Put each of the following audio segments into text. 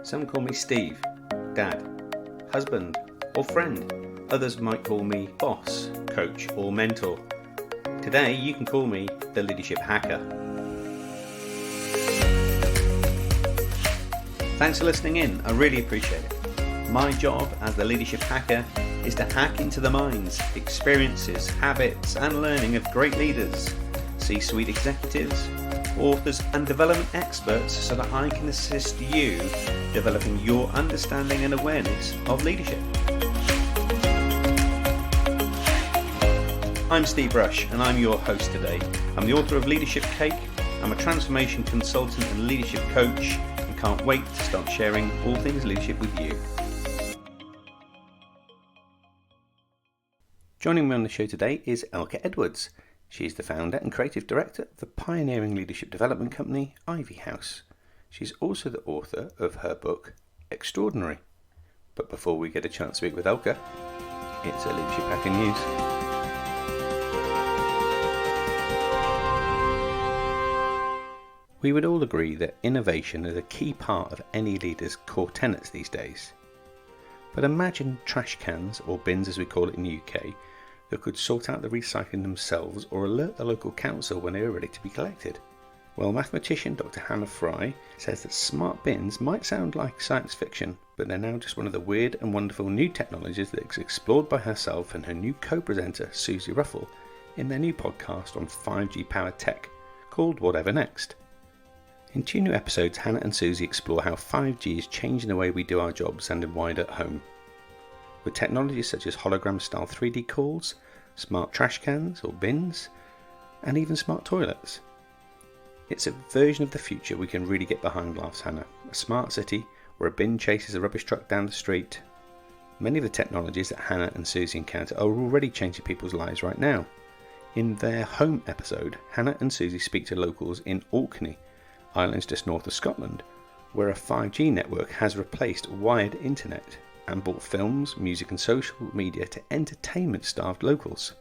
Some call me Steve, Dad, husband, or friend. Others might call me boss, coach, or mentor. Today, you can call me the Leadership Hacker. Thanks for listening in. I really appreciate it. My job as the Leadership Hacker is to hack into the minds, experiences, habits, and learning of great leaders, C-suite executives, authors, and development experts so that I can assist you developing your understanding and awareness of leadership. I'm Steve Rush and I'm your host today. I'm the author of Leadership Cake. I'm a transformation consultant and leadership coach and can't wait to start sharing all things leadership with you. Joining me on the show today is Elke Edwards. She is the founder and creative director of the pioneering leadership development company Ivy House. She's also the author of her book Extraordinary. But before we get a chance to speak with Elke, it's a Leadership Hacker News. We would all agree that innovation is a key part of any leader's core tenets these days. But imagine trash cans, or bins as we call it in the UK, that could sort out the recycling themselves or alert the local council when they are ready to be collected. Well, mathematician Dr. Hannah Fry says that smart bins might sound like science fiction, but they're now just one of the weird and wonderful new technologies that is explored by herself and her new co-presenter Susie Ruffle in their new podcast on 5G powered tech called Whatever Next. In 2 new episodes, Hannah and Susie explore how 5G is changing the way we do our jobs and wider at home. With technologies such as hologram-style 3D calls, smart trash cans or bins, and even smart toilets. It's a version of the future we can really get behind, laughs Hannah. A smart city where a bin chases a rubbish truck down the street. Many of the technologies that Hannah and Susie encounter are already changing people's lives right now. In their home episode, Hannah and Susie speak to locals in Orkney, islands just north of Scotland, where a 5G network has replaced wired internet and brought films, music and social media to entertainment-starved locals.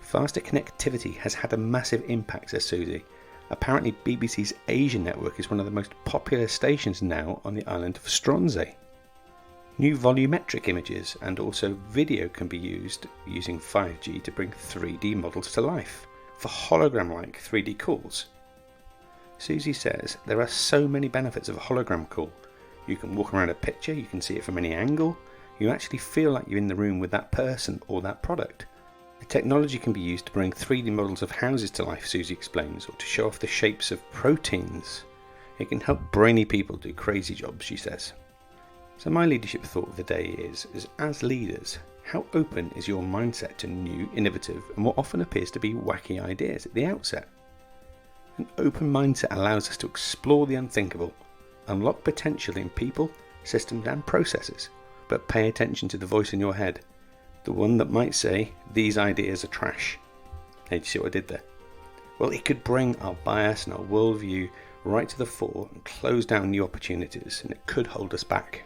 Faster connectivity has had a massive impact, says Susie. Apparently BBC's Asia network is one of the most popular stations now on the island of Stronsay. New volumetric images and also video can be used using 5G to bring 3D models to life for hologram-like 3D calls. Susie says there are so many benefits of a hologram call. You can walk around a picture, you can see it from any angle, you actually feel like you're in the room with that person or that product. The technology can be used to bring 3D models of houses to life, Susie explains, or to show off the shapes of proteins. It can help brainy people do crazy jobs, she says. So my leadership thought of the day is as leaders, how open is your mindset to new, innovative, and what often appears to be wacky ideas at the outset? An open mindset allows us to explore the unthinkable, unlock potential in people, systems and processes, but pay attention to the voice in your head, the one that might say, these ideas are trash. Hey, do you see what I did there? Well, it could bring our bias and our worldview right to the fore and close down new opportunities, and it could hold us back.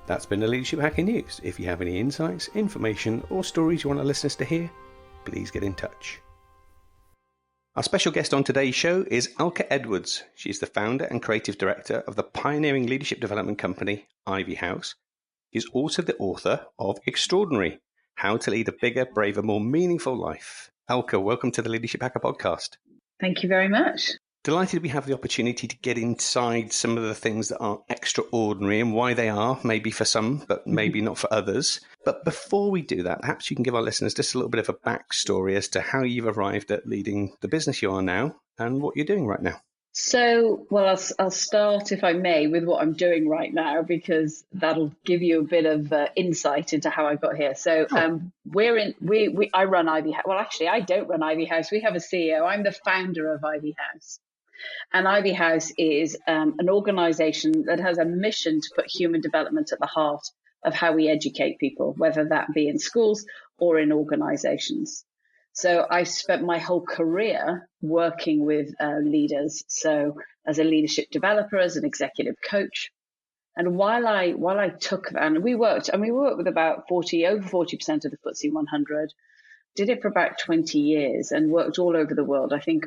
That's been the Leadership Hacker News. If you have any insights, information or stories you want our listeners to hear, please get in touch. Our special guest on today's show is Elke Edwards. She's the founder and creative director of the pioneering leadership development company Ivy House. She's also the author of Extraordinary, How to Lead a Bigger, Braver, More Meaningful Life. Elke, welcome to the Leadership Hacker podcast. Thank you very much. Delighted we have the opportunity to get inside some of the things that are extraordinary and why they are, maybe for some, but maybe not for others. But before we do that, perhaps you can give our listeners just a little bit of a backstory as to how you've arrived at leading the business you are now and what you're doing right now. So, well, I'll start, if I may, with what I'm doing right now, because that'll give you a bit of insight into how I got here. So I run Ivy House. Well, actually, I don't run Ivy House. We have a CEO. I'm the founder of Ivy House. And Ivy House is an organization that has a mission to put human development at the heart of how we educate people, whether that be in schools or in organizations. So I've spent my whole career working with leaders. So as a leadership developer, as an executive coach. And while I took, and we worked with about over 40% of the FTSE 100, did it for about 20 years and worked all over the world. I think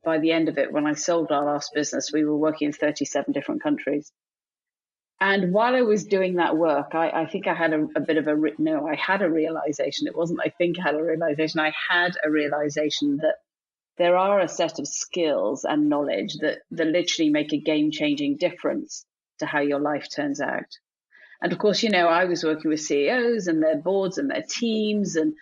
by the end of it, when I sold our last business, we were working in 37 different countries. And while I was doing that work, I think I had a bit of I had a realization. It wasn't, I think I had a realization. I had a realization that there are a set of skills and knowledge that literally make a game-changing difference to how your life turns out. And of course, I was working with CEOs and their boards and their teams, and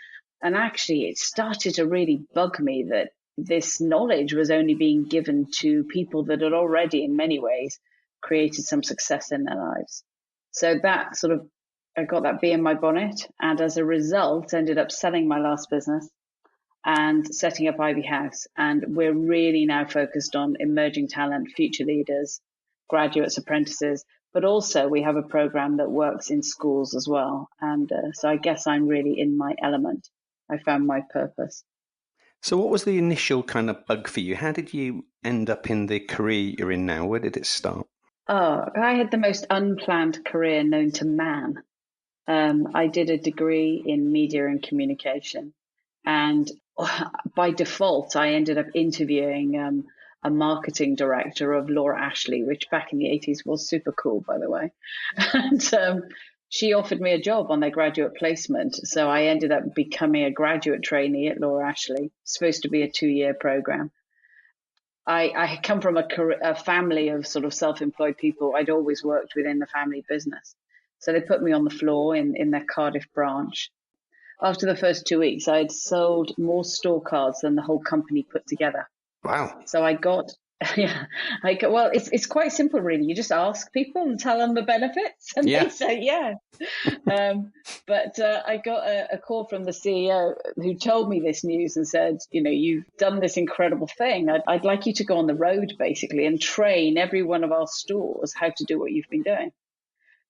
actually it started to really bug me that this knowledge was only being given to people that had already, in many ways, created some success in their lives. So that sort of, I got that bee in my bonnet, and as a result, ended up selling my last business and setting up Ivy House. And we're really now focused on emerging talent, future leaders, graduates, apprentices, but also we have a program that works in schools as well. And so I guess I'm really in my element. I found my purpose. So what was the initial kind of bug for you? How did you end up in the career you're in now? Where did it start? Oh, I had the most unplanned career known to man. I did a degree in media and communication, and by default, I ended up interviewing a marketing director of Laura Ashley, which back in the 80s was super cool, by the way. And she offered me a job on their graduate placement. So I ended up becoming a graduate trainee at Laura Ashley, supposed to be a 2-year program. I had come from a family of sort of self-employed people. I'd always worked within the family business. So they put me on the floor in their Cardiff branch. After the first 2 weeks, I had sold more store cards than the whole company put together. Wow. So I got, well, it's quite simple, really. You just ask people and tell them the benefits, and they say, yeah. But I got a call from the CEO who told me this news and said, you've done this incredible thing. I'd like you to go on the road, basically, and train every one of our stores how to do what you've been doing.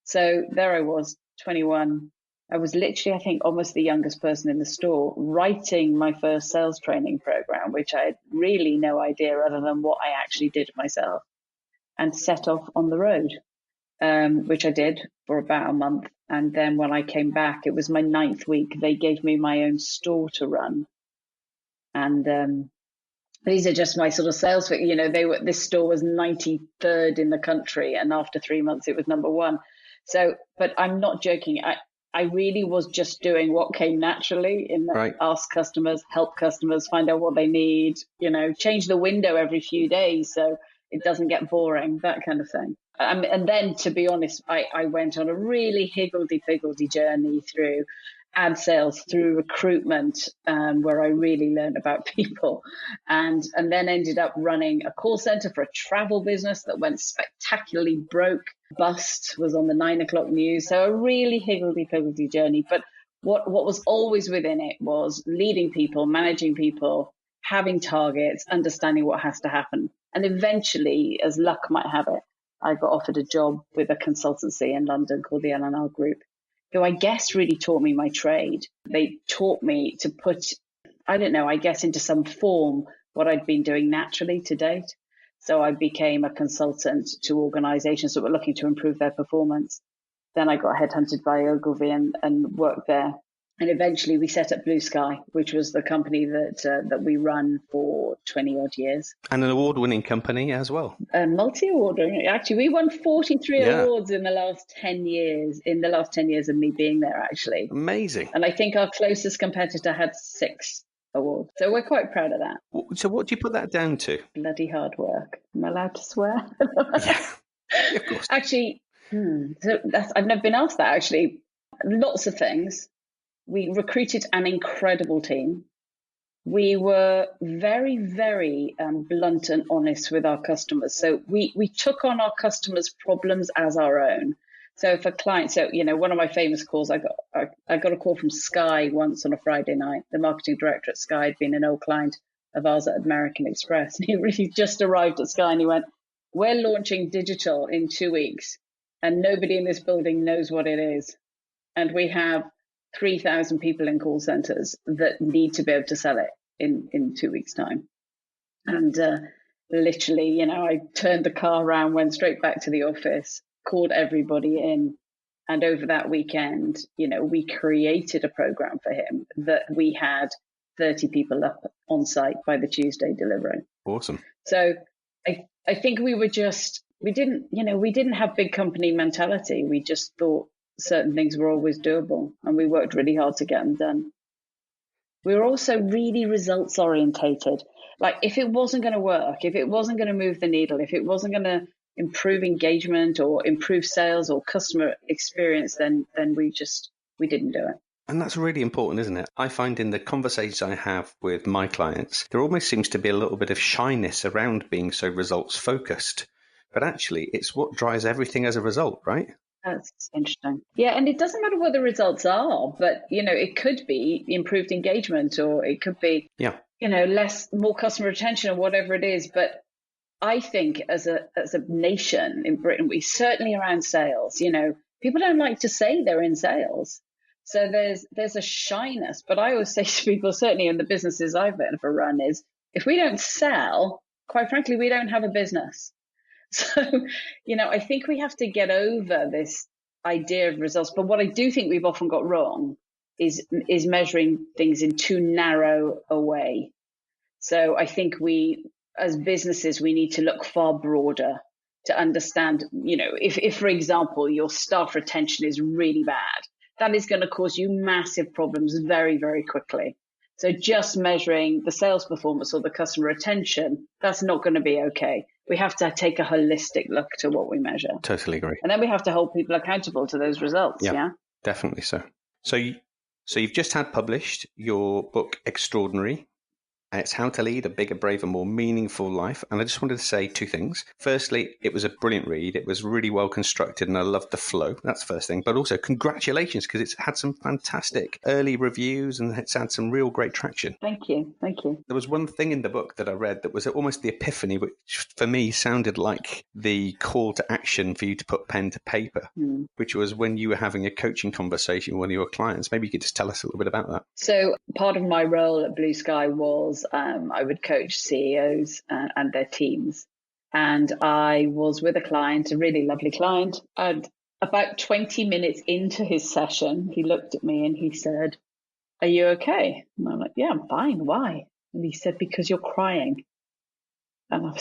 So there I was, 21. I was literally, I think, almost the youngest person in the store, writing my first sales training program, which I had really no idea other than what I actually did myself, and set off on the road, which I did for about a month. And then when I came back, it was my 9th week. They gave me my own store to run. And these are just my sort of sales. This store was 93rd in the country, and after 3 months, it was number 1. So, but I'm not joking. I really was just doing what came naturally in that. Right. Ask customers, help customers, find out what they need, change the window every few days so it doesn't get boring, that kind of thing. And then, to be honest, I went on a really higgledy-piggledy journey through ad sales, through recruitment, where I really learned about people, and then ended up running a call center for a travel business that went spectacularly broke. Bust was on the 9 o'clock news. So a really higgledy-piggledy journey. But what was always within it was leading people, managing people, having targets, understanding what has to happen. And eventually, as luck might have it, I got offered a job with a consultancy in London called the L&L Group, who I guess really taught me my trade. They taught me to put, into some form what I'd been doing naturally to date. So I became a consultant to organizations that were looking to improve their performance. Then I got headhunted by Ogilvy and worked there. And eventually we set up Blue Sky, which was the company that we run for 20 odd years. And an award-winning company as well. Multi-award winning. Actually, we won 43 awards in the last 10 years, of me being there, actually. Amazing. And I think our closest competitor had 6 awards. So we're quite proud of that. So what do you put that down to? Bloody hard work. Am I allowed to swear? Yeah, of course. Actually, I've never been asked that, actually. Lots of things. We recruited an incredible team. We were very, very blunt and honest with our customers. So we took on our customers' problems as our own. So if a client, one of my famous calls, I got a call from Sky once on a Friday night. The marketing director at Sky had been an old client of ours at American Express. And he really just arrived at Sky and he went, "We're launching digital in 2 weeks and nobody in this building knows what it is. And we have 3,000 people in call centers that need to be able to sell it in 2 weeks' time." And literally, I turned the car around, went straight back to the office, called everybody in. And over that weekend, we created a program for him that we had 30 people up on site by the Tuesday delivering. Awesome. So I think we were just we didn't have big company mentality. We just thought certain things were always doable, and we worked really hard to get them done. We were also really results orientated. Like if it wasn't going to work, if it wasn't going to move the needle, if it wasn't going to improve engagement or improve sales or customer experience, then we didn't do it. And that's really important, isn't it? I find in the conversations I have with my clients, there almost seems to be a little bit of shyness around being so results focused. But actually, it's what drives everything as a result, right? That's interesting. Yeah, and it doesn't matter what the results are, but it could be improved engagement, or it could be more customer retention, or whatever it is. But I think as a nation in Britain, we certainly around sales, people don't like to say they're in sales. So there's a shyness. But I always say to people, certainly in the businesses I've been for run, is if we don't sell, quite frankly, we don't have a business. So, I think we have to get over this idea of results. But what I do think we've often got wrong is measuring things in too narrow a way. So I think we, as businesses, we need to look far broader to understand, if, for example, your staff retention is really bad, that is going to cause you massive problems very, very quickly. So just measuring the sales performance or the customer retention, that's not going to be okay. We have to take a holistic look to what we measure. Totally agree. And then we have to hold people accountable to those results. Yeah? Definitely so. So you've just had published your book, Extraordinary. It's How to Lead a Bigger, Braver, More Meaningful Life. And I just wanted to say two things. Firstly, it was a brilliant read. It was really well constructed and I loved the flow. That's the first thing. But also congratulations, because it's had some fantastic early reviews and it's had some real great traction. Thank you. Thank you. There was one thing in the book that I read that was almost the epiphany, which for me sounded like the call to action for you to put pen to paper, which was when you were having a coaching conversation with one of your clients. Maybe you could just tell us a little bit about that. So part of my role at Blue Sky was I would coach CEOs and their teams. And I was with a client, a really lovely client. And about 20 minutes into his session, he looked at me and he said, "Are you okay?" And I'm like, "Yeah, I'm fine. Why?" And he said, "Because you're crying." And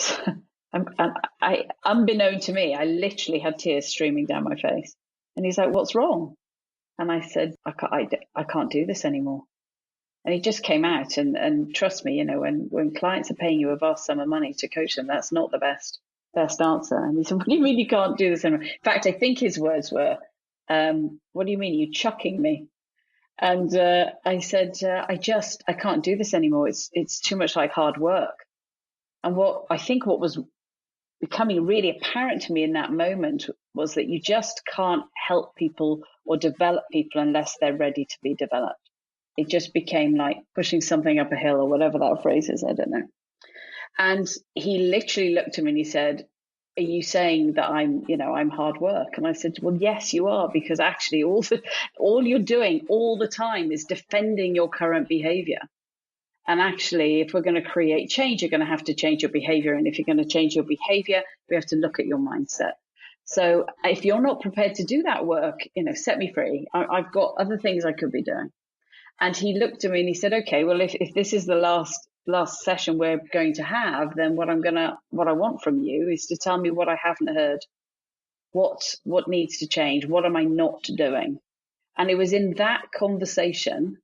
unbeknown to me, I literally had tears streaming down my face. And he's like, "What's wrong?" And I said, I can't do this anymore. And he just came out and trust me, when clients are paying you a vast sum of money to coach them, that's not the best answer. And he said, "What do you mean you can't do this anymore?" In fact, I think his words were, "What do you mean? You chucking me?" And I said, I can't do this anymore. It's too much like hard work. And what was becoming really apparent to me in that moment was that you just can't help people or develop people unless they're ready to be developed. It just became like pushing something up a hill or whatever that phrase is. I don't know. And he literally looked at me and he said, "Are you saying that I'm hard work?" And I said, "Well, yes, you are, because actually all you're doing all the time is defending your current behavior. And actually, if we're going to create change, you're going to have to change your behavior. And if you're going to change your behavior, we have to look at your mindset. So if you're not prepared to do that work, set me free. I've got other things I could be doing." And he looked at me and he said, "Okay, well, if this is the last session we're going to have, then what I want from you is to tell me what I haven't heard. What needs to change? What am I not doing?" And it was in that conversation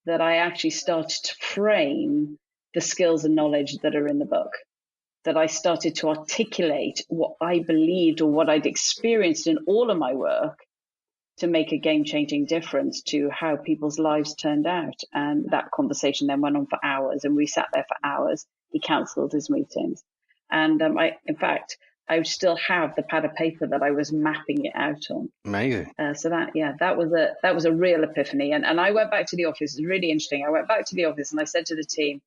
that I actually started to frame the skills and knowledge that are in the book, that I started to articulate what I believed or what I'd experienced in all of my work to make a game-changing difference to how people's lives turned out. And that conversation then went on for hours, and we sat there for hours. He cancelled his meetings. And I still have the pad of paper that I was mapping it out on. Amazing. So that was a real epiphany. And I went back to the office. It was really interesting. I went back to the office and I said to the team,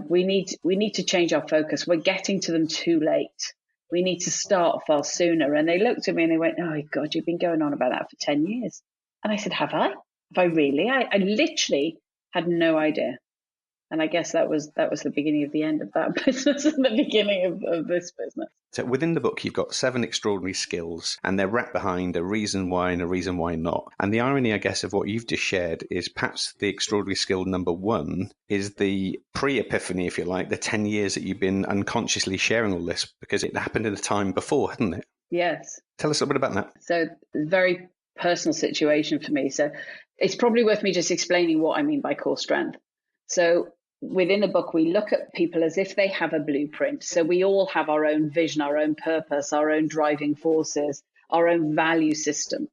we need to change our focus. We're getting to them too late. We need to start far sooner. And they looked at me and they went, "Oh, God, you've been going on about that for 10 years. And I said, "Have I? Have I really?" I literally had no idea. And I guess that was the beginning of the end of that business and the beginning of this business. So within the book, you've got 7 extraordinary skills, and they're wrapped behind a reason why and a reason why not. And the irony, I guess, of what you've just shared is perhaps the extraordinary skill number 1 is the pre-epiphany, if you like, the 10 years that you've been unconsciously sharing all this, because it happened in a time before, hadn't it? Yes. Tell us a little bit about that. So very personal situation for me. So it's probably worth me just explaining what I mean by core strength. So within the book, we look at people as if they have a blueprint. So we all have our own vision, our own purpose, our own driving forces, our own value system.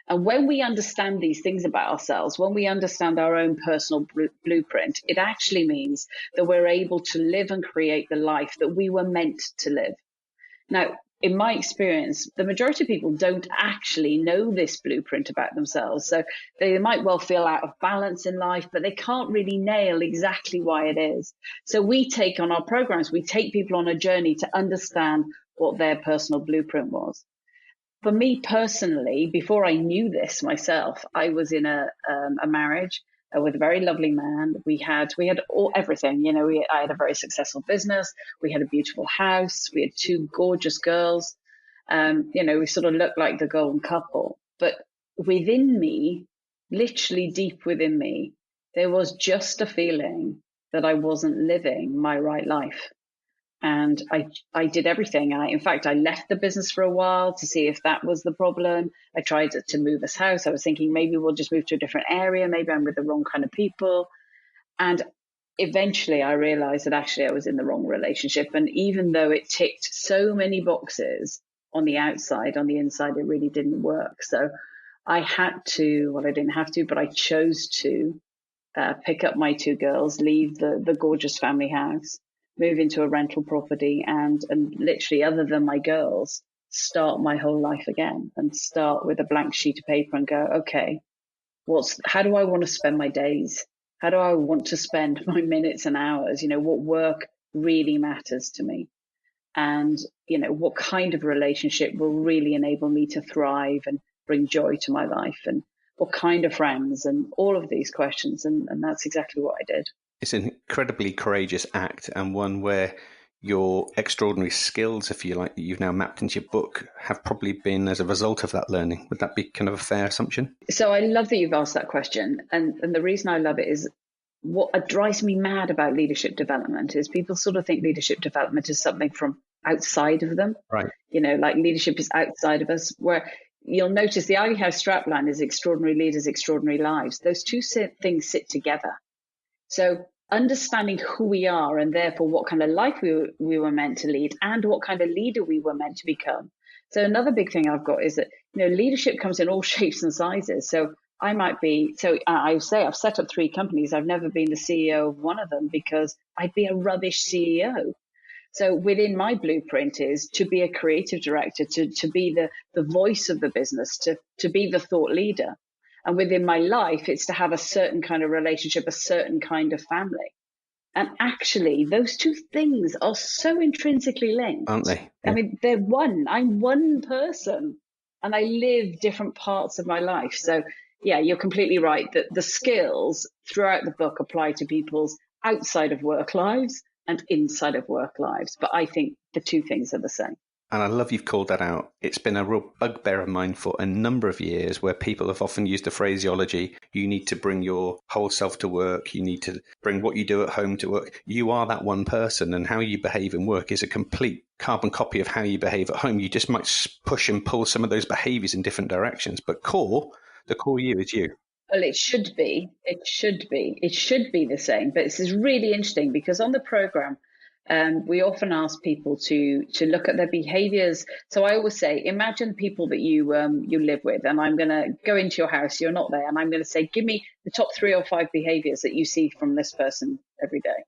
And when we understand these things about ourselves, when we understand our own personal blueprint, it actually means that we're able to live and create the life that we were meant to live. Now, in my experience, the majority of people don't actually know this blueprint about themselves. So they might well feel out of balance in life, but they can't really nail exactly why it is. So we take on our programs, we take people on a journey to understand what their personal blueprint was. For me personally, before I knew this myself, I was in a marriage with a very lovely man. We had everything. I had a very successful business. We had a beautiful house. We had 2 gorgeous girls. We sort of looked like the golden couple. But within me, literally deep within me, there was just a feeling that I wasn't living my right life. And I did everything. In fact, I left the business for a while to see if that was the problem. I tried to move us house. I was thinking maybe we'll just move to a different area. Maybe I'm with the wrong kind of people. And eventually I realized that actually I was in the wrong relationship. And even though it ticked so many boxes on the outside, on the inside, it really didn't work. So I had to, well, I didn't have to, but I chose to pick up my 2 girls, leave the gorgeous family house, move into a rental property and literally, other than my girls, start my whole life again and start with a blank sheet of paper and go, okay, how do I want to spend my days? How do I want to spend my minutes and hours? What work really matters to me? And, what kind of relationship will really enable me to thrive and bring joy to my life? And what kind of friends? And all of these questions. And that's exactly what I did. It's an incredibly courageous act, and one where your extraordinary skills, if you like, that you've now mapped into your book, have probably been as a result of that learning. Would that be kind of a fair assumption? So I love that you've asked that question. And the reason I love it is what drives me mad about leadership development is people sort of think leadership development is something from outside of them. Right. Like leadership is outside of us, where you'll notice the Ivy House strapline is extraordinary leaders, extraordinary lives. Those 2 things sit together. So understanding who we are and therefore what kind of life we were meant to lead and what kind of leader we were meant to become. So another big thing I've got is that, leadership comes in all shapes and sizes. So I say I've set up 3 companies. I've never been the CEO of one of them because I'd be a rubbish CEO. So within my blueprint is to be a creative director, to be the voice of the business, to be the thought leader. And within my life, it's to have a certain kind of relationship, a certain kind of family. And actually, those 2 things are so intrinsically linked. Aren't they? Yeah. I mean, they're one. I'm one person and I live different parts of my life. So, yeah, you're completely right that the skills throughout the book apply to people's outside of work lives and inside of work lives. But I think the 2 things are the same. And I love you've called that out. It's been a real bugbear of mine for a number of years where people have often used the phraseology, you need to bring your whole self to work, you need to bring what you do at home to work. You are that one person, and how you behave in work is a complete carbon copy of how you behave at home. You just might push and pull some of those behaviours in different directions, but the core you is you. Well, it should be. It should be the same. But this is really interesting because on the program, we often ask people to look at their behaviors. So I always say, imagine people that you live with, and I'm going to go into your house. You're not there, and I'm going to say, give me the top 3 or 5 behaviors that you see from this person every day,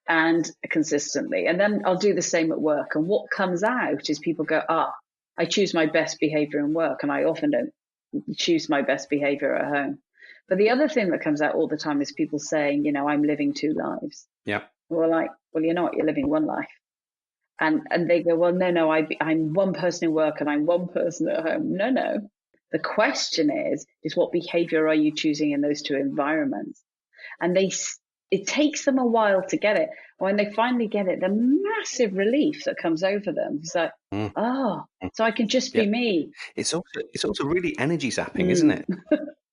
and consistently. And then I'll do the same at work. And what comes out is people go, I choose my best behavior in work, and I often don't choose my best behavior at home. But the other thing that comes out all the time is people saying, I'm living 2 lives. Yeah. Well, you're not. You're living 1 life. And they go, well, no, I'm one person in work and I'm one person at home. No. The question is what behavior are you choosing in those 2 environments? And it takes them a while to get it. When they finally get it, the massive relief that comes over them. It's like, so I can just be me. It's also really energy zapping, isn't it?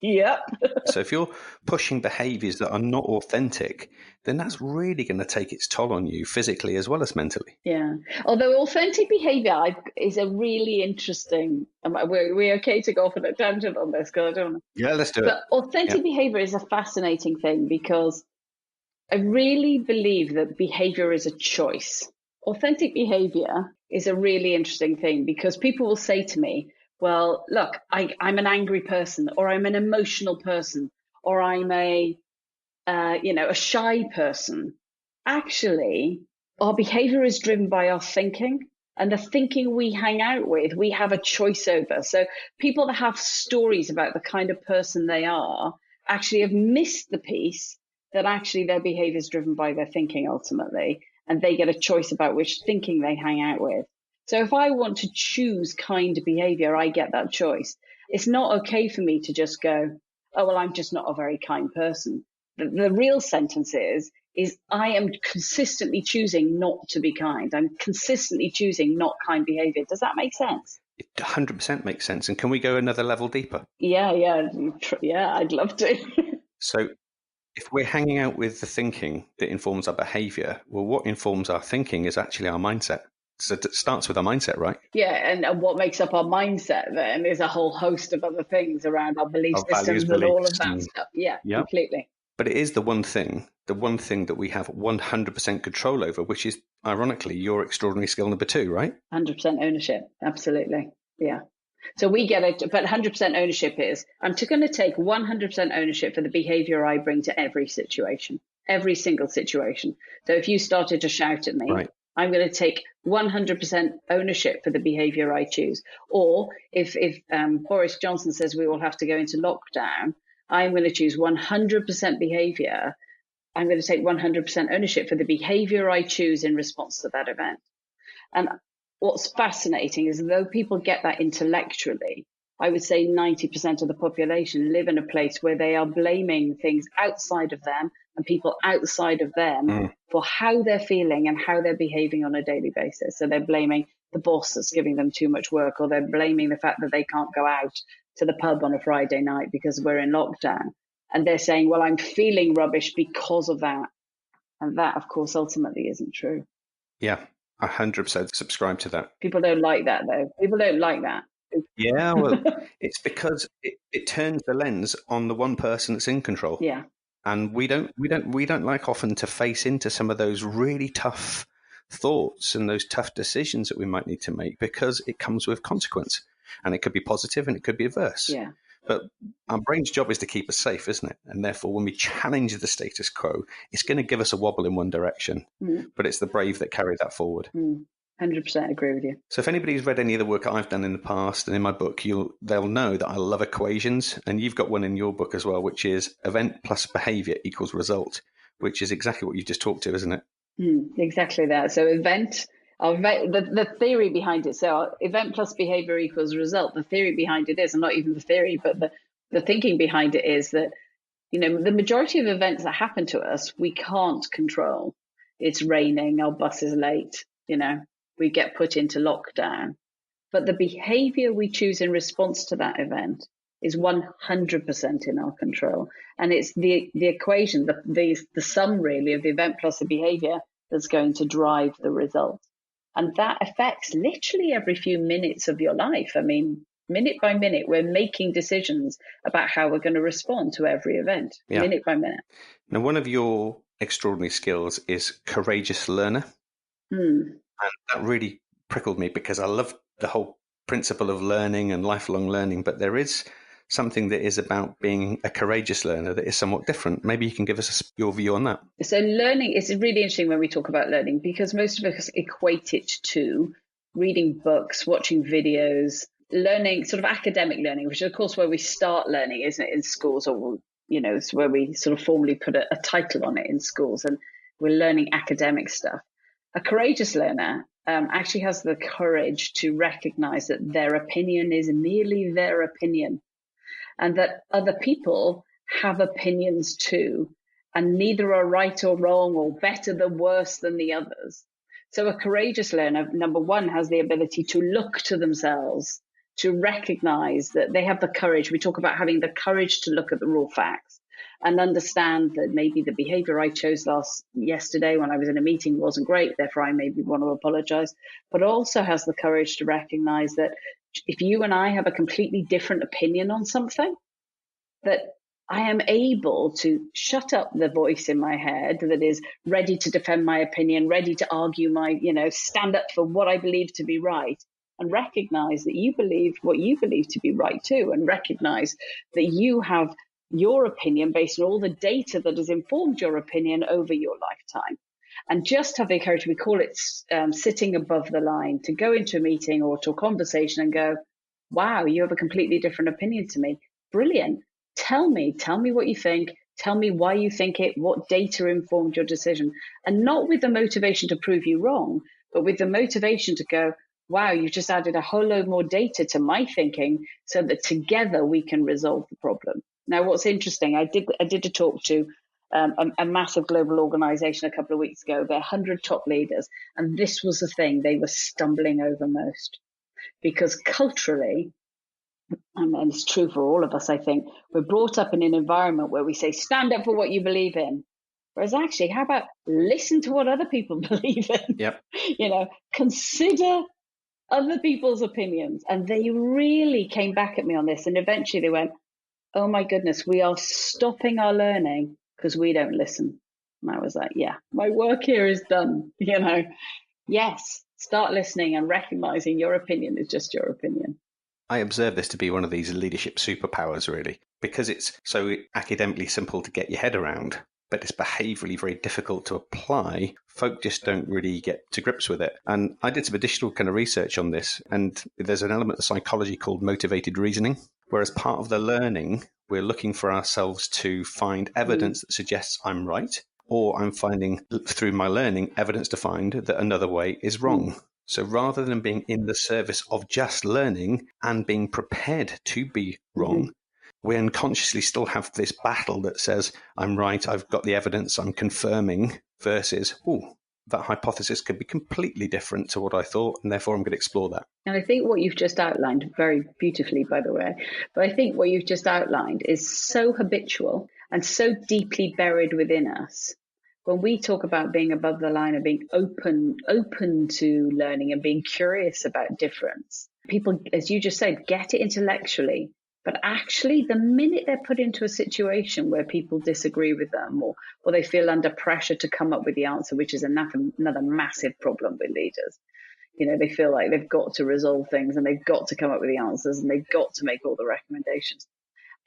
Yep. So if you're pushing behaviors that are not authentic, then that's really going to take its toll on you physically as well as mentally. Yeah. Although authentic behavior is a really interesting, we're okay to go off on a tangent on this because I don't know. Yeah, let's do it. But authentic behavior is a fascinating thing because I really believe that behavior is a choice. Authentic behavior is a really interesting thing because people will say to me, well, look, I'm an angry person, or I'm an emotional person, or I'm a shy person. Actually, our behavior is driven by our thinking, and the thinking we hang out with, we have a choice over. So people that have stories about the kind of person they are actually have missed the piece that actually their behavior is driven by their thinking ultimately, and they get a choice about which thinking they hang out with. So if I want to choose kind behavior, I get that choice. It's not okay for me to just go, oh, well, I'm just not a very kind person. The real sentence is I am consistently choosing not to be kind. I'm consistently choosing not kind behavior. Does that make sense? It 100% makes sense. And can we go another level deeper? Yeah, I'd love to. So if we're hanging out with the thinking that informs our behavior, well, what informs our thinking is actually our mindset. So it starts with our mindset, right? Yeah, and what makes up our mindset then is a whole host of other things around our belief systems and all of that stuff. Yeah, completely. But it is the one thing that we have 100% control over, which is, ironically, your extraordinary skill number 2, right? 100% ownership. Absolutely. Yeah. So we get it, but 100% ownership is, I'm going to take 100% ownership for the behavior I bring to every situation, every single situation. So if you started to shout at me, right, I'm going to take 100% ownership for the behavior I choose. Or if Boris Johnson says we all have to go into lockdown, I'm going to choose 100% behavior. I'm going to take 100% ownership for the behavior I choose in response to that event. And what's fascinating is, though people get that intellectually, I would say 90% of the population live in a place where they are blaming things outside of them and people outside of them for how they're feeling and how they're behaving on a daily basis. So they're blaming the boss that's giving them too much work, or they're blaming the fact that they can't go out to the pub on a Friday night because we're in lockdown. And they're saying, well, I'm feeling rubbish because of that. And that, of course, ultimately isn't true. Yeah. 100% subscribe to that. People don't like that, though. People don't like that. Yeah, well, it's because it turns the lens on the one person that's in control. Yeah. And we don't like often to face into some of those really tough thoughts and those tough decisions that we might need to make, because it comes with consequence, and it could be positive and it could be adverse. Yeah. But our brain's job is to keep us safe, isn't it? And therefore, when we challenge the status quo, it's going to give us a wobble in one direction. But it's the brave that carry that forward. 100% agree with you. So if anybody's read any of the work I've done in the past and in my book, they'll know that I love equations. And you've got one in your book as well, which is event plus behavior equals result, which is exactly what you just talked to, isn't it? Exactly that. So the theory behind it. So event plus behavior equals result. The theory behind it is, and not even the theory, but the thinking behind it is that, the majority of events that happen to us, we can't control. It's raining, our bus is late, we get put into lockdown. But the behavior we choose in response to that event is 100% in our control. And it's the equation, the sum really of the event plus the behavior that's going to drive the result. And that affects literally every few minutes of your life. I mean, minute by minute, we're making decisions about how we're going to respond to every event, minute by minute. Now, one of your extraordinary skills is courageous learner. And that really prickled me, because I love the whole principle of learning and lifelong learning. But there is something that is about being a courageous learner that is somewhat different. Maybe you can give us your view on that. So learning is really interesting when we talk about learning, because most of us equate it to reading books, watching videos, learning, sort of academic learning, which is, of course, where we start learning, isn't it, in schools, or, it's where we sort of formally put a title on it in schools, and we're learning academic stuff. A courageous learner actually has the courage to recognize that their opinion is merely their opinion, and that other people have opinions too. and neither are right or wrong or better than worse than the others. So a courageous learner, number one, has the ability to look to themselves, to recognize that they have the courage. We talk about having the courage to look at the raw facts and understand that maybe the behavior I chose yesterday when I was in a meeting wasn't great, therefore I maybe want to apologize, but also has the courage to recognize that if you and I have a completely different opinion on something, that I am able to shut up the voice in my head that is ready to defend my opinion, ready to argue stand up for what I believe to be right, and recognize that you believe what you believe to be right too, and recognize that you have your opinion based on all the data that has informed your opinion over your lifetime. And just have the courage, we call it sitting above the line, to go into a meeting or to a conversation and go, wow, you have a completely different opinion to me. Brilliant. Tell me what you think. Tell me why you think it, what data informed your decision. And not with the motivation to prove you wrong, but with the motivation to go, wow, you just added a whole load more data to my thinking so that together we can resolve the problem. Now, what's interesting, I did a talk to a massive global organization a couple of weeks ago. They're 100 top leaders. And this was the thing they were stumbling over most. Because culturally, and it's true for all of us, I think, we're brought up in an environment where we say, stand up for what you believe in. Whereas actually, how about listen to what other people believe in? Yep. Consider other people's opinions. And they really came back at me on this. And eventually they went, oh my goodness, we are stopping our learning because we don't listen. And I was like, yeah, my work here is done. Yes, start listening and recognizing your opinion is just your opinion. I observe this to be one of these leadership superpowers, really, because it's so academically simple to get your head around, but it's behaviourally very difficult to apply. Folk just don't really get to grips with it. And I did some additional kind of research on this, and there's an element of psychology called motivated reasoning, whereas part of the learning, we're looking for ourselves to find evidence that suggests I'm right, or I'm finding through my learning evidence to find that another way is wrong. So rather than being in the service of just learning and being prepared to be wrong, we unconsciously still have this battle that says, I'm right, I've got the evidence, I'm confirming, versus, that hypothesis could be completely different to what I thought, and therefore I'm going to explore that. And I think what you've just outlined, very beautifully, by the way, but I think what you've just outlined is so habitual and so deeply buried within us. When we talk about being above the line and being open to learning and being curious about difference, people, as you just said, get it intellectually. But actually, the minute they're put into a situation where people disagree with them or they feel under pressure to come up with the answer, which is another massive problem with leaders, they feel like they've got to resolve things and they've got to come up with the answers and they've got to make all the recommendations.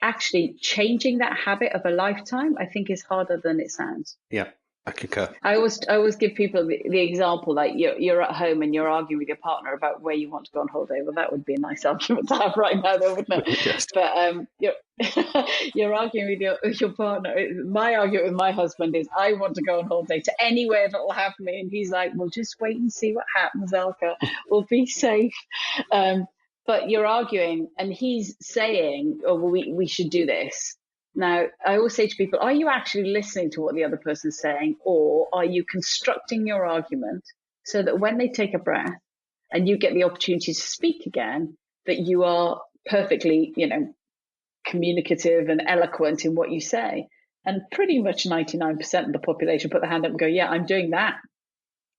Actually, changing that habit of a lifetime, I think, is harder than it sounds. Yeah. I concur. I always give people the example, like you're at home and you're arguing with your partner about where you want to go on holiday. Well, that would be a nice argument to have right now, though, wouldn't it? Yes. But you're arguing with your partner. My argument with my husband is, I want to go on holiday to anywhere that will have me, and he's like, well, just wait and see what happens, Elke. We'll be safe. But you're arguing, and he's saying, oh, well, we should do this. Now, I always say to people, are you actually listening to what the other person's saying, or are you constructing your argument so that when they take a breath and you get the opportunity to speak again, that you are perfectly, communicative and eloquent in what you say? And pretty much 99% of the population put their hand up and go, yeah, I'm doing that.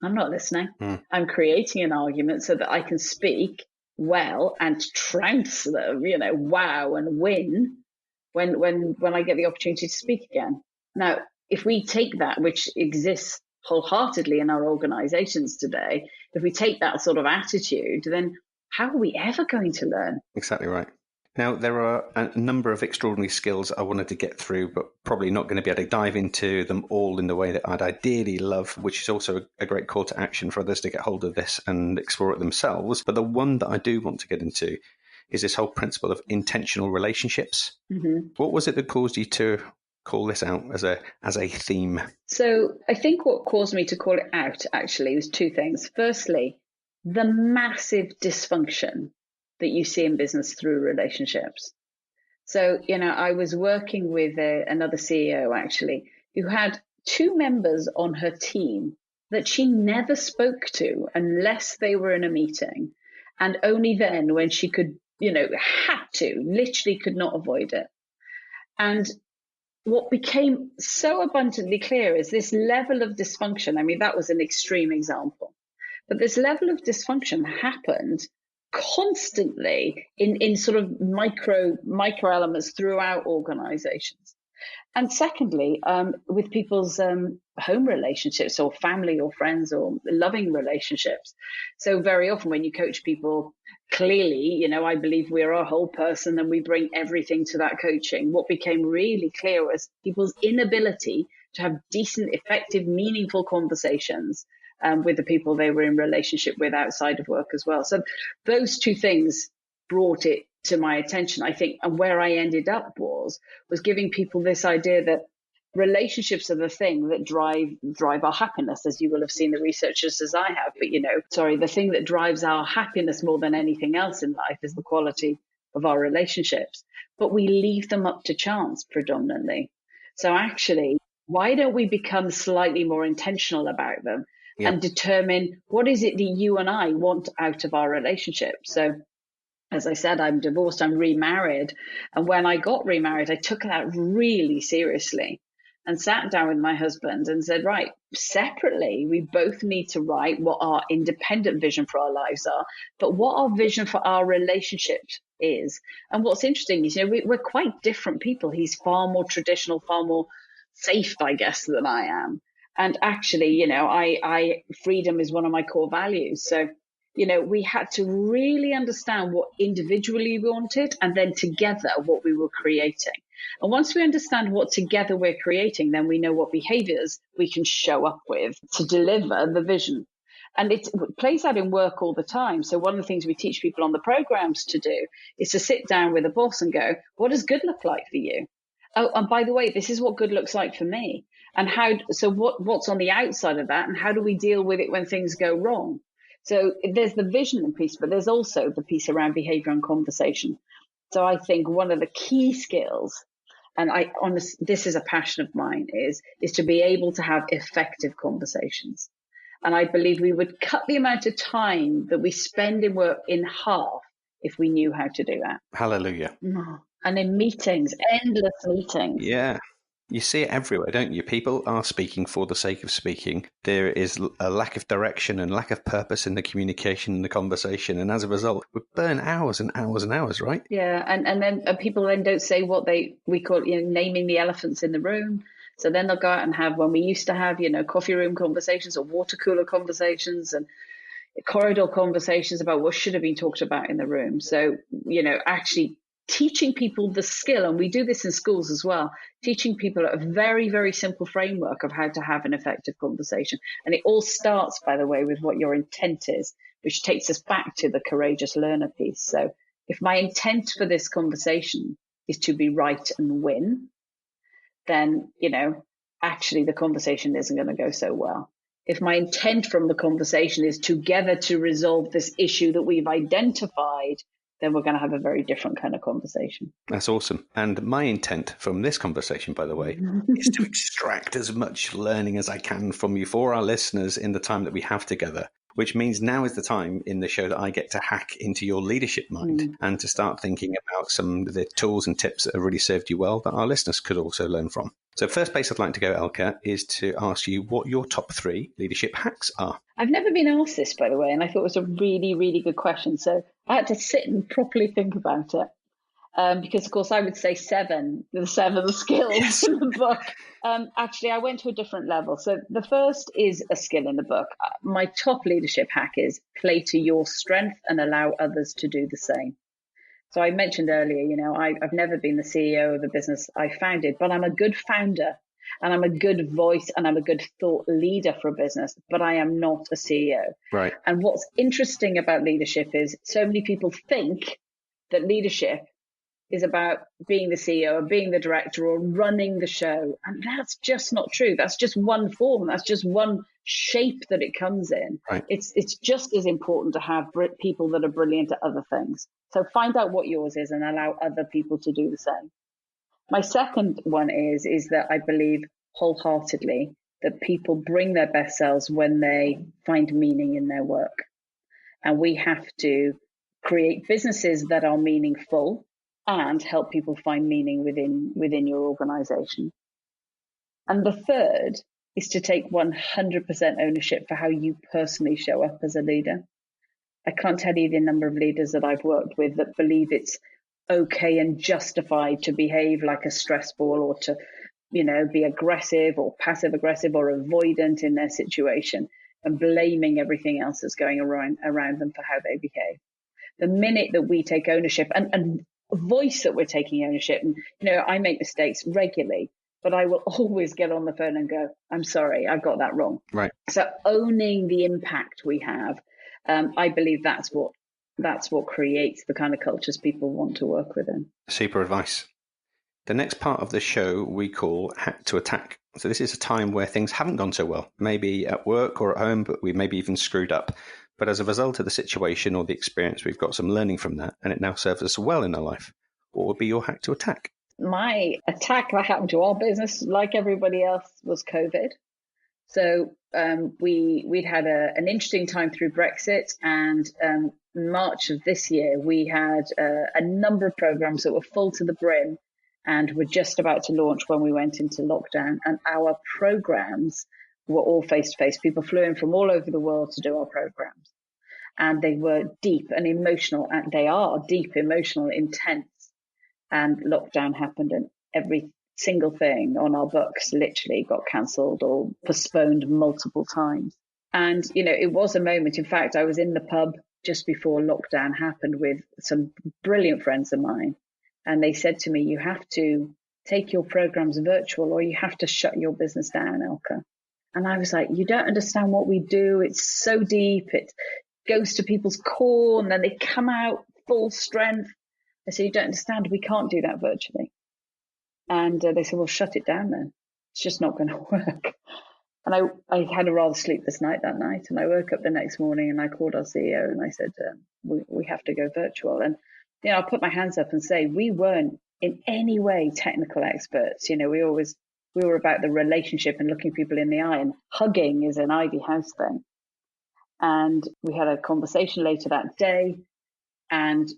I'm not listening. I'm creating an argument so that I can speak well and trounce them, wow, and win when I get the opportunity to speak again. Now, if we take that, which exists wholeheartedly in our organizations today, if we take that sort of attitude, then how are we ever going to learn? Exactly right. Now, there are a number of extraordinary skills I wanted to get through, but probably not going to be able to dive into them all in the way that I'd ideally love, which is also a great call to action for others to get hold of this and explore it themselves. But the one that I do want to get into is this whole principle of intentional relationships. What was it that caused you to call this out as a theme? So I think what caused me to call it out actually was two things. Firstly, the massive dysfunction that you see in business through relationships. So, I was working with another CEO actually who had two members on her team that she never spoke to unless they were in a meeting, and only then when she could, had to, literally could not avoid it. And what became so abundantly clear is this level of dysfunction. I mean, that was an extreme example, but this level of dysfunction happened constantly in sort of micro elements throughout organizations. And secondly, with people's home relationships or family or friends or loving relationships. So very often when you coach people, clearly, I believe we're a whole person and we bring everything to that coaching. What became really clear was people's inability to have decent, effective, meaningful conversations with the people they were in relationship with outside of work as well. So those two things brought it to my attention, I think, and where I ended up was giving people this idea that relationships are the thing that drive our happiness, as you will have seen the researchers as I have. But, the thing that drives our happiness more than anything else in life is the quality of our relationships. But we leave them up to chance predominantly. So actually, why don't we become slightly more intentional about them and determine what is it that you and I want out of our relationship? So as I said, I'm divorced, I'm remarried. And when I got remarried, I took that really seriously and sat down with my husband and said, right, separately, we both need to write what our independent vision for our lives are, but what our vision for our relationship is. And what's interesting is, we're quite different people. He's far more traditional, far more safe, I guess, than I am. And actually, I freedom is one of my core values. So we had to really understand what individually we wanted and then together what we were creating. And once we understand what together we're creating, then we know what behaviors we can show up with to deliver the vision. And it plays out in work all the time. So one of the things we teach people on the programs to do is to sit down with a boss and go, what does good look like for you? Oh, and by the way, this is what good looks like for me. And what's on the outside of that? And how do we deal with it when things go wrong? So there's the vision piece, but there's also the piece around behavior and conversation. So I think one of the key skills, and this is a passion of mine, is to be able to have effective conversations. And I believe we would cut the amount of time that we spend in work in half if we knew how to do that. Hallelujah. And in meetings, endless meetings. Yeah. You see it everywhere, don't you? People are speaking for the sake of speaking. There is a lack of direction and lack of purpose in the communication and the conversation. And as a result, we burn hours and hours and hours, right? Yeah. And then people then don't say what we call, naming the elephants in the room. So then they'll go out and have, when we used to have, coffee room conversations or water cooler conversations and corridor conversations about what should have been talked about in the room. So, actually teaching people the skill, and we do this in schools as well, teaching people a very, very simple framework of how to have an effective conversation. And it all starts, by the way, with what your intent is, which takes us back to the courageous learner piece. So if my intent for this conversation is to be right and win, then, actually the conversation isn't going to go so well. If my intent from the conversation is together to resolve this issue that we've identified, then we're going to have a very different kind of conversation. That's awesome. And my intent from this conversation, by the way, is to extract as much learning as I can from you for our listeners in the time that we have together, which means now is the time in the show that I get to hack into your leadership mind and to start thinking about some of the tools and tips that have really served you well that our listeners could also learn from. So first place I'd like to go, Elke, is to ask you what your top 3 leadership hacks are. I've never been asked this, by the way, and I thought it was a really, really good question. So I had to sit and properly think about it. Because, of course, I would say the 7 skills in the book. Actually, I went to a different level. So the first is a skill in the book. My top leadership hack is play to your strength and allow others to do the same. So I mentioned earlier, I've never been the CEO of the business I founded, but I'm a good founder and I'm a good voice and I'm a good thought leader for a business, but I am not a CEO. Right. And what's interesting about leadership is so many people think that leadership is about being the CEO or being the director or running the show. And that's just not true. That's just one form. That's just one shape that it comes in. Right. It's just as important to have people that are brilliant at other things. So find out what yours is and allow other people to do the same. My second one is that I believe wholeheartedly that people bring their best selves when they find meaning in their work. And we have to create businesses that are meaningful and help people find meaning within your organization. And the third is to take 100% ownership for how you personally show up as a leader. I can't tell you the number of leaders that I've worked with that believe it's okay and justified to behave like a stress ball, or to, be aggressive or passive aggressive or avoidant in their situation, and blaming everything else that's going around them for how they behave. The minute that we take ownership and voice that we're taking ownership, and, I make mistakes regularly, but I will always get on the phone and go, I'm sorry, I got that wrong. Right. So owning the impact we have, I believe that's what creates the kind of cultures people want to work within. Super advice. The next part of the show we call Hack to Attack. So this is a time where things haven't gone so well, maybe at work or at home, but we maybe even screwed up. But as a result of the situation or the experience, we've got some learning from that, and it now serves us well in our life. What would be your hack to attack? My attack that happened to our business, like everybody else, was COVID. So we'd had an interesting time through Brexit, and March of this year, we had a number of programs that were full to the brim and were just about to launch when we went into lockdown. And our programs were all face-to-face. People flew in from all over the world to do our programs. And they were deep and emotional, and they are deep, emotional, intense. And lockdown happened, and every single thing on our books literally got cancelled or postponed multiple times. And, it was a moment. In fact, I was in the pub just before lockdown happened with some brilliant friends of mine. And they said to me, you have to take your programs virtual or you have to shut your business down, Elke. And I was like, you don't understand what we do. It's so deep. It goes to people's core and then they come out full strength. I said, you don't understand. We can't do that virtually. And they said, well, shut it down then. It's just not going to work. And I had a rather sleepless night that night. And I woke up the next morning and I called our CEO and I said, we have to go virtual. And, I'll put my hands up and say, we weren't in any way technical experts. We were about the relationship and looking people in the eye, and hugging is an Ivy House thing. And we had a conversation later that day, and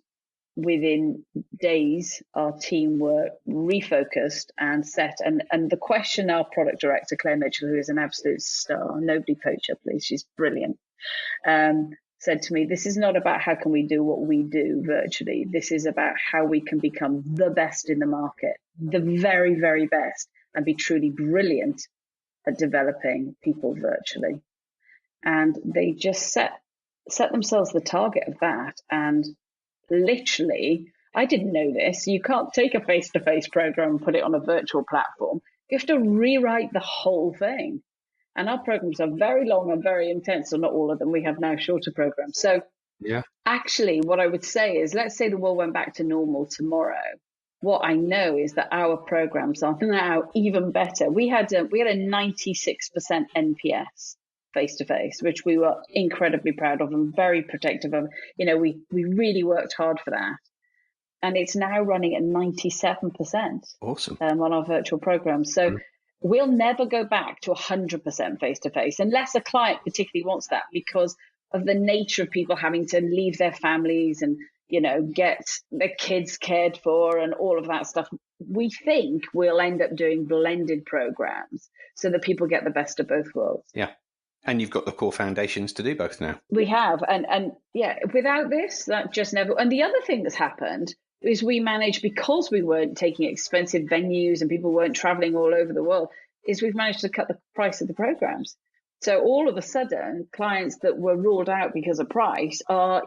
within days, our team were refocused and set. And the question our product director, Claire Mitchell, who is an absolute star, nobody poach her, please, she's brilliant, said to me, this is not about how can we do what we do virtually. This is about how we can become the best in the market, the very, very best, and be truly brilliant at developing people virtually. And they just set themselves the target of that. And literally, I didn't know this. You can't take a face-to-face program and put it on a virtual platform. You have to rewrite the whole thing. And our programs are very long and very intense, so not all of them. We have now shorter programs. So actually, what I would say is, let's say the world went back to normal tomorrow. What I know is that our programs are now even better. We had a 96% NPS face-to-face, which we were incredibly proud of and very protective of. We really worked hard for that. And it's now running at 97%. Awesome. On our virtual programs. So we'll never go back to 100% face-to-face unless a client particularly wants that, because of the nature of people having to leave their families and, get their kids cared for and all of that stuff. We think we'll end up doing blended programs so that people get the best of both worlds. Yeah. And you've got the core foundations to do both now. We have. And without this, that just never. And the other thing that's happened is we managed, because we weren't taking expensive venues and people weren't traveling all over the world, is we've managed to cut the price of the programs. So all of a sudden, clients that were ruled out because of price are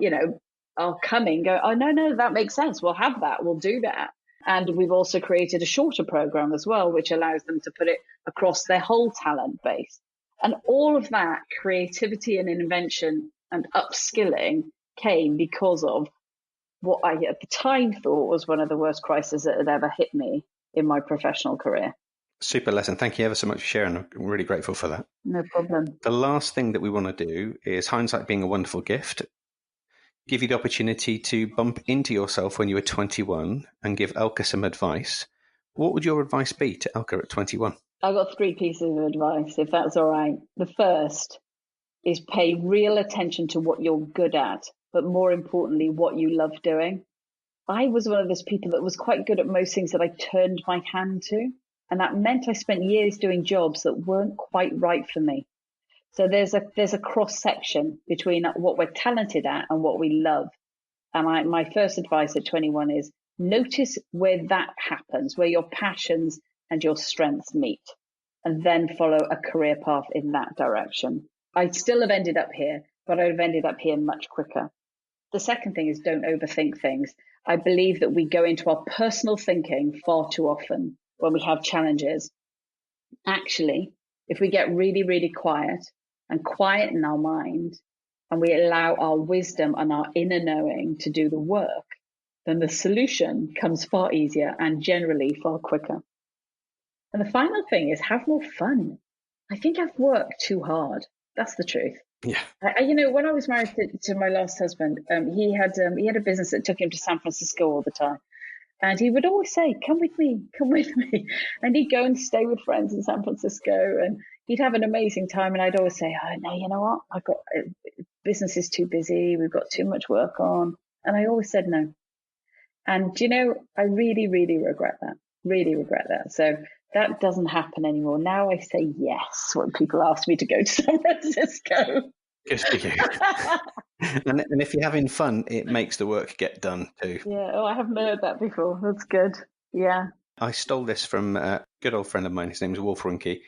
coming, go, oh, no, that makes sense. We'll have that. We'll do that. And we've also created a shorter program as well, which allows them to put it across their whole talent base. And all of that creativity and invention and upskilling came because of what I at the time thought was one of the worst crises that had ever hit me in my professional career. Super lesson. Thank you ever so much for sharing. I'm really grateful for that. No problem. The last thing that we want to do is, hindsight being a wonderful gift, give you the opportunity to bump into yourself when you were 21 and give Elke some advice. What would your advice be to Elke at 21? I've got 3 pieces of advice, if that's all right. The first is pay real attention to what you're good at, but more importantly, what you love doing. I was one of those people that was quite good at most things that I turned my hand to. And that meant I spent years doing jobs that weren't quite right for me. So there's a cross section between what we're talented at and what we love. And my first advice at 21 is notice where that happens, where your passions and your strengths meet, and then follow a career path in that direction. I'd still have ended up here, but I'd have ended up here much quicker. The second thing is don't overthink things. I believe that we go into our personal thinking far too often when we have challenges. Actually, if we get really, really quiet and quieten our mind, and we allow our wisdom and our inner knowing to do the work, then the solution comes far easier and generally far quicker. And the final thing is have more fun. I think I've worked too hard. That's the truth. Yeah. When I was married to my last husband, he had a business that took him to San Francisco all the time. And he would always say, come with me. And he'd go and stay with friends in San Francisco and he'd have an amazing time. And I'd always say, oh, no, you know what? Business is too busy. We've got too much work on. And I always said no. And, I really, really regret that. So that doesn't happen anymore. Now I say yes when people ask me to go to San Francisco. Good for you. and if you're having fun, it makes the work get done too. Yeah. Oh, I haven't heard that before. That's good. Yeah. I stole this from a good old friend of mine. His name's Wolf Rinke.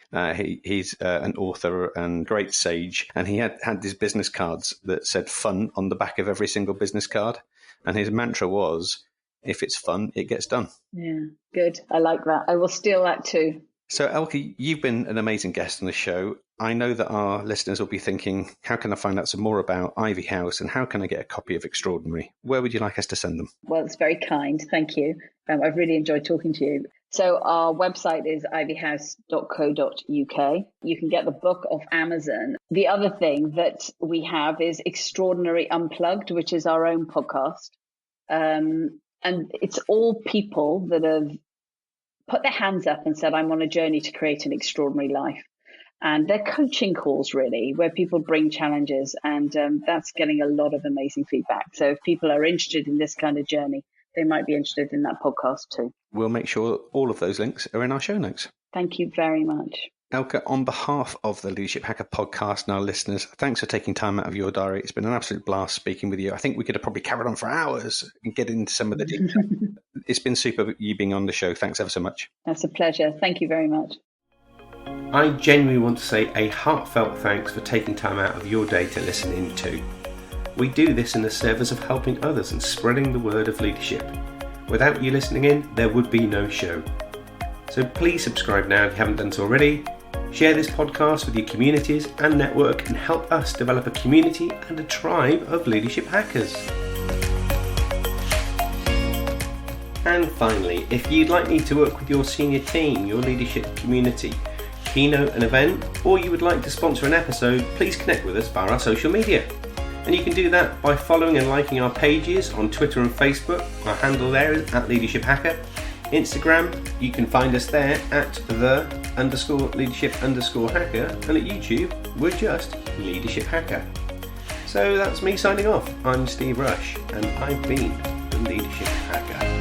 He's an author and great sage. And he had these business cards that said fun on the back of every single business card. And his mantra was, if it's fun, it gets done. Yeah, good. I like that. I will steal that too. So, Elke, you've been an amazing guest on the show. I know that our listeners will be thinking, how can I find out some more about Ivy House and how can I get a copy of Extraordinary? Where would you like us to send them? Well, it's very kind. Thank you. I've really enjoyed talking to you. So our website is ivyhouse.co.uk. You can get the book off Amazon. The other thing that we have is Extraordinary Unplugged, which is our own podcast. And it's all people that have put their hands up and said, I'm on a journey to create an extraordinary life. And they're coaching calls, really, where people bring challenges. And that's getting a lot of amazing feedback. So if people are interested in this kind of journey, they might be interested in that podcast too. We'll make sure all of those links are in our show notes. Thank you very much. Elke, on behalf of the Leadership Hacker podcast and our listeners, thanks for taking time out of your diary. It's been an absolute blast speaking with you. I think we could have probably carried on for hours and get into some of the details. It's been super you being on the show. Thanks ever so much. That's a pleasure. Thank you very much. I genuinely want to say a heartfelt thanks for taking time out of your day to listen in too. We do this in the service of helping others and spreading the word of leadership. Without you listening in, there would be no show. So please subscribe now if you haven't done so already. Share this podcast with your communities and network and help us develop a community and a tribe of leadership hackers. And finally, if you'd like me to work with your senior team, your leadership community, keynote an event, or you would like to sponsor an episode, please connect with us via our social media. And you can do that by following and liking our pages on Twitter and Facebook. Our handle there is @LeadershipHacker. Instagram, you can find us there at @the_leadership_hacker, and at YouTube, we're just Leadership Hacker. So that's me signing off. I'm Steve Rush, and I've been the Leadership Hacker.